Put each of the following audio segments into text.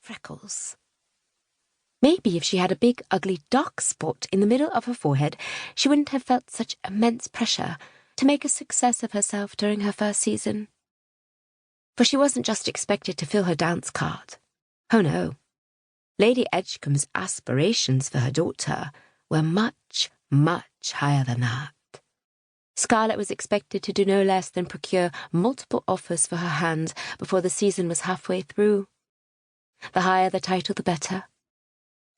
freckles. Maybe if she had a big, ugly, dark spot in the middle of her forehead, she wouldn't have felt such immense pressure to make a success of herself during her first season. For she wasn't just expected to fill her dance card. Oh no. Lady Edgecombe's aspirations for her daughter were much, much higher than that. Scarlett was expected to do no less than procure multiple offers for her hand before the season was halfway through. The higher the title, the better.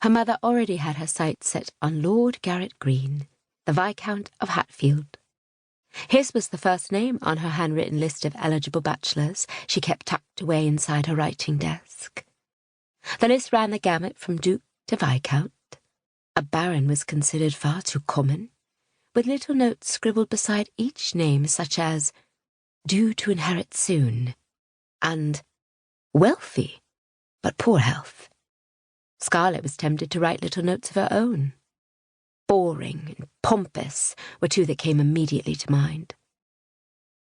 Her mother already had her sights set on Lord Garrett Green, the Viscount of Hatfield. His was the first name on her handwritten list of eligible bachelors she kept tucked away inside her writing desk. The list ran the gamut from Duke to Viscount. A Baron was considered far too common, with little notes scribbled beside each name such as due to inherit soon and wealthy but poor health. Scarlett was tempted to write little notes of her own. Boring and pompous were two that came immediately to mind.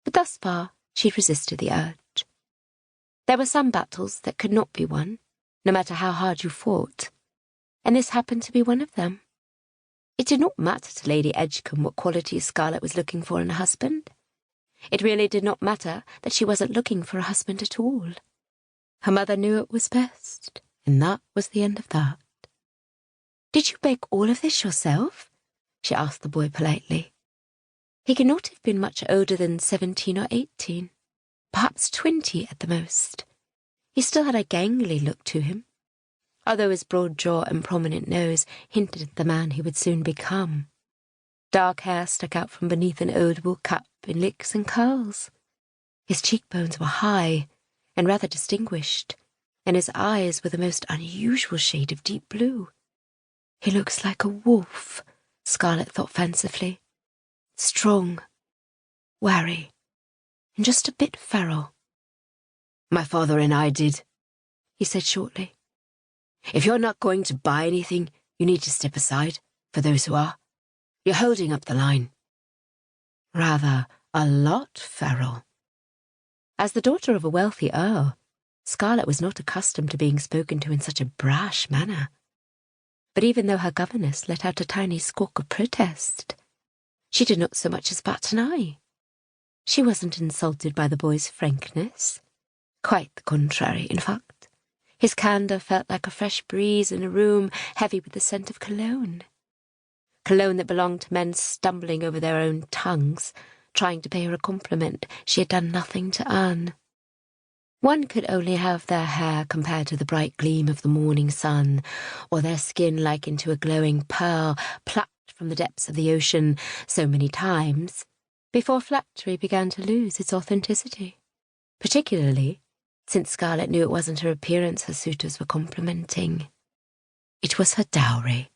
But thus far she'd resisted the urge. There were some battles that could not be won, no matter how hard you fought, and this happened to be one of them. It did not matter to Lady Edgecombe what qualities Scarlett was looking for in a husband. It really did not matter that she wasn't looking for a husband at all. Her mother knew it was best, and that was the end of that. "Did you bake all of this yourself?" she asked the boy politely. He could not have been much older than 17 or 18, perhaps 20 at the most. He still had a gangly look to him, although his broad jaw and prominent nose hinted at the man he would soon become. Dark hair stuck out from beneath an old wool cap in licks and curls. His cheekbones were high and rather distinguished, and his eyes were the most unusual shade of deep blue. He looks like a wolf, Scarlett thought fancifully. Strong, wary, and just a bit feral. "My father and I did," he said shortly. "If you're not going to buy anything, you need to step aside, for those who are. You're holding up the line." Rather a lot feral. As the daughter of a wealthy earl, Scarlett was not accustomed to being spoken to in such a brash manner. But even though her governess let out a tiny squawk of protest, she did not so much as bat an eye. She wasn't insulted by the boy's frankness. Quite the contrary, in fact. His candour felt like a fresh breeze in a room heavy with the scent of cologne. Cologne that belonged to men stumbling over their own tongues, trying to pay her a compliment she had done nothing to earn. One could only have their hair compared to the bright gleam of the morning sun, or their skin likened to a glowing pearl plucked from the depths of the ocean so many times, before flattery began to lose its authenticity, particularly since Scarlett knew it wasn't her appearance her suitors were complimenting. It was her dowry.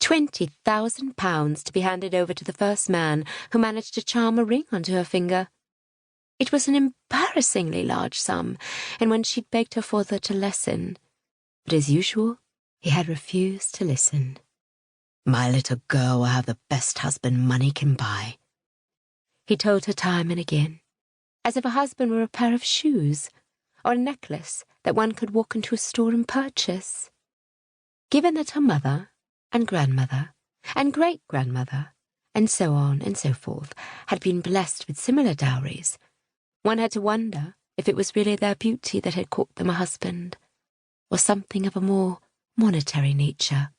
£20,000 to be handed over to the first man who managed to charm a ring onto her finger. It was an embarrassingly large sum, and when she'd begged her father to lessen, but as usual, he had refused to listen. "My little girl will have the best husband money can buy," he told her time and again, as if a husband were a pair of shoes or a necklace that one could walk into a store and purchase. Given that her mother and grandmother and great-grandmother and so on and so forth had been blessed with similar dowries, one had to wonder if it was really their beauty that had caught them a husband, or something of a more monetary nature.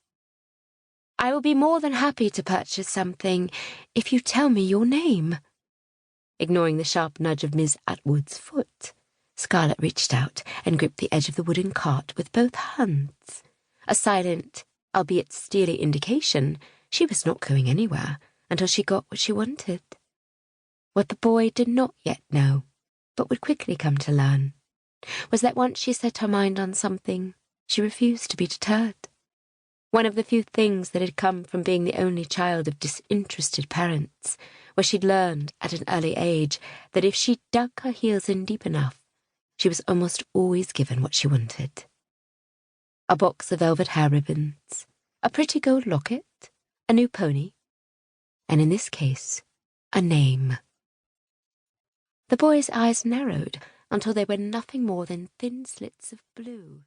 "I will be more than happy to purchase something if you tell me your name." Ignoring the sharp nudge of Miss Atwood's foot, Scarlett reached out and gripped the edge of the wooden cart with both hands, a silent, albeit steely indication she was not going anywhere until she got what she wanted. What the boy did not yet know, but would quickly come to learn, was that once she set her mind on something, she refused to be deterred. One of the few things that had come from being the only child of disinterested parents, where she'd learned at an early age that if she dug her heels in deep enough, she was almost always given what she wanted. A box of velvet hair ribbons, a pretty gold locket, a new pony, and in this case, a name. The boy's eyes narrowed until they were nothing more than thin slits of blue.